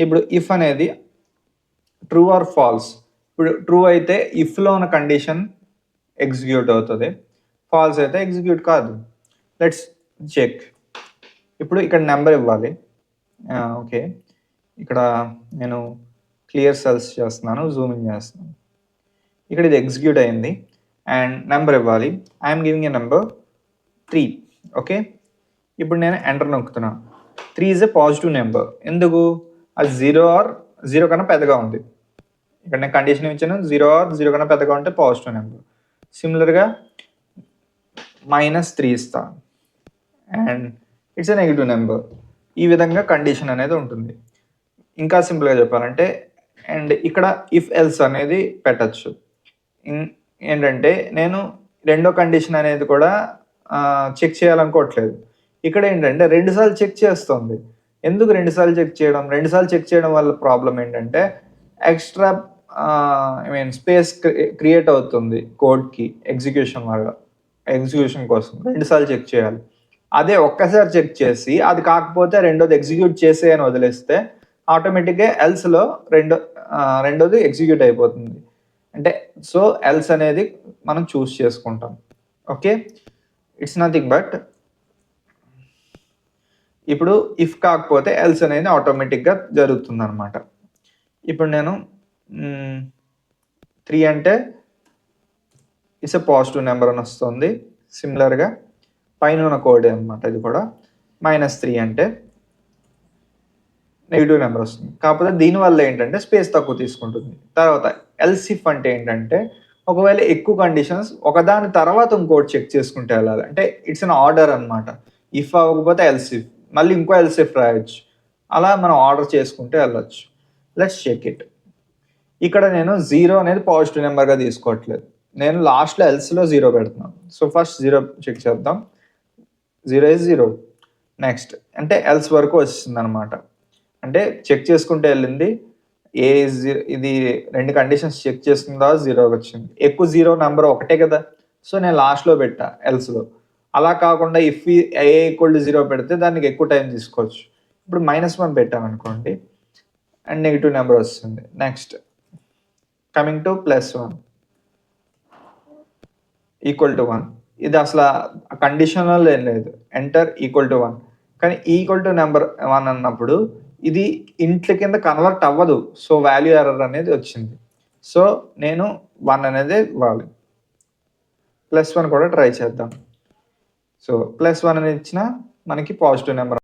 ఇప్పుడు ఇఫ్ అనేది true or false. ఇప్పుడు ట్రూ అయితే ఇఫ్లో ఉన్న కండిషన్ ఎగ్జిక్యూట్ అవుతుంది, ఫాల్స్ అయితే ఎగ్జిక్యూట్ కాదు. Let's check. ఇప్పుడు ఇక్కడ నెంబర్ ఇవ్వాలి. ఓకే, ఇక్కడ నేను క్లియర్ సెల్స్ చేస్తున్నాను, జూమింగ్ చేస్తున్నాను. ఇక్కడ ఇది ఎగ్జిక్యూట్ అయింది అండ్ నెంబర్ ఇవ్వాలి. I'm giving a number 3. Okay, ఇప్పుడు నేను ఎంటర్ నొక్కుతున్నాను. 3 ఈజ్ ఎ పాజిటివ్ నెంబర్. ఎందుకు? అది 0 కన్నా పెద్దగా ఉంది. ఇక్కడ నేను కండిషన్ ఇచ్చాను, 0 కన్నా పెద్దగా ఉంటే పాజిటివ్ నెంబర్. సిమిలర్గా -3 ఇస్తాను and it's a negative number. ఈ విధంగా కండిషన్ అనేది ఉంటుంది. ఇంకా సింపుల్గా చెప్పాలంటే అండ్ ఇక్కడ ఇఫ్ ఎల్స్ అనేది పెట్టచ్చు. ఏంటంటే నేను రెండో కండిషన్ అనేది కూడా చెక్ చేయాలనుకోవట్లేదు. ఇక్కడ ఏంటంటే 2 సార్లు చెక్ చేస్తుంది. ఎందుకు 2 సార్లు చెక్ చేయడం? 2 సార్లు చెక్ చేయడం వల్ల ప్రాబ్లం ఏంటంటే ఎక్స్ట్రా స్పేస్ క్రియేట్ అవుతుంది కోడ్కి ఎగ్జిక్యూషన్ కోసం 2 సార్లు చెక్ చేయాలి. అదే ఒక్కసారి చెక్ చేసి అది కాకపోతే రెండోది ఎగ్జిక్యూట్ చేసే అని వదిలేస్తే ఆటోమేటిక్గా ఎల్స్లో రెండోది ఎగ్జిక్యూట్ అయిపోతుంది. అంటే సో ఎల్స్ అనేది మనం చూస్ చేసుకుంటాం. ఓకే, ఇట్స్ నథింగ్ బట్ ఇప్పుడు ఇఫ్ కాకపోతే ఎల్స్ అనేది ఆటోమేటిక్గా జరుగుతుంది అనమాట. ఇప్పుడు నేను 3 అంటే ఇట్స్ ఎ పాజిటివ్ నెంబర్ అని వస్తుంది. సిమిలర్గా పైన ఉన్న కోడ్ అనమాట ఇది కూడా. -3 అంటే నెగిటివ్ నెంబర్ వస్తుంది. కాకపోతే దీనివల్ల ఏంటంటే స్పేస్ తక్కువ తీసుకుంటుంది. తర్వాత ఎల్స్ ఇఫ్ అంటే ఏంటంటే ఒకవేళ ఎక్కువ కండిషన్స్ ఒకదాని తర్వాత ఇంకోటి చెక్ చేసుకుంటే వెళ్ళాలి. అంటే ఇట్స్ అన్ ఆర్డర్ అనమాట. ఇఫ్ అవ్వకపోతే ఎల్స్ ఇఫ్, మళ్ళీ ఇంకో ఎల్స్ ఇఫ్ రాయొచ్చు. అలా మనం ఆర్డర్ చేసుకుంటే వెళ్ళొచ్చు. Let's check it. ఇక్కడ నేను 0 అనేది పాజిటివ్ నెంబర్గా తీసుకోవట్లేదు, నేను లాస్ట్లో ఎల్స్లో 0 పెడుతున్నాను. సో ఫస్ట్ 0 చెక్ చేద్దాం. 0 is 0. నెక్స్ట్ అంటే ఎల్స్ వరకు వచ్చింది అనమాట. అంటే చెక్ చేసుకుంటే వెళ్ళింది. ఇది 2 కండిషన్స్ చెక్ చేసుకున్న తర్వాత 0 వచ్చింది. ఎక్కువ 0 నెంబర్ ఒకటే కదా, సో నేను లాస్ట్లో పెట్టా ఎల్స్లో. అలా కాకుండా ఇఫ్ ఏ ఈక్వల్ టు 0 పెడితే దానికి ఎక్కువ టైం తీసుకోవచ్చు. ఇప్పుడు -1 పెట్టాను అనుకోండి అండ్ నెగిటివ్ నెంబర్ వస్తుంది. Next coming to +1 equal to 1. ఇది అసలు కండిషనల్ ఏం లేదు, ఎంటర్ ఈక్వల్ టు 1. కానీ ఈక్వల్ టు నెంబర్ 1 అన్నప్పుడు ఇది ఇంట్ల కింద కన్వర్ట్ అవ్వదు. సో వాల్యూ ఎర్రర్ అనేది వచ్చింది. సో నేను 1 అనేది ఇవ్వాలి. +1 కూడా ట్రై చేద్దాం. సో +1 అని ఇచ్చిన మనకి పాజిటివ్ నెంబర్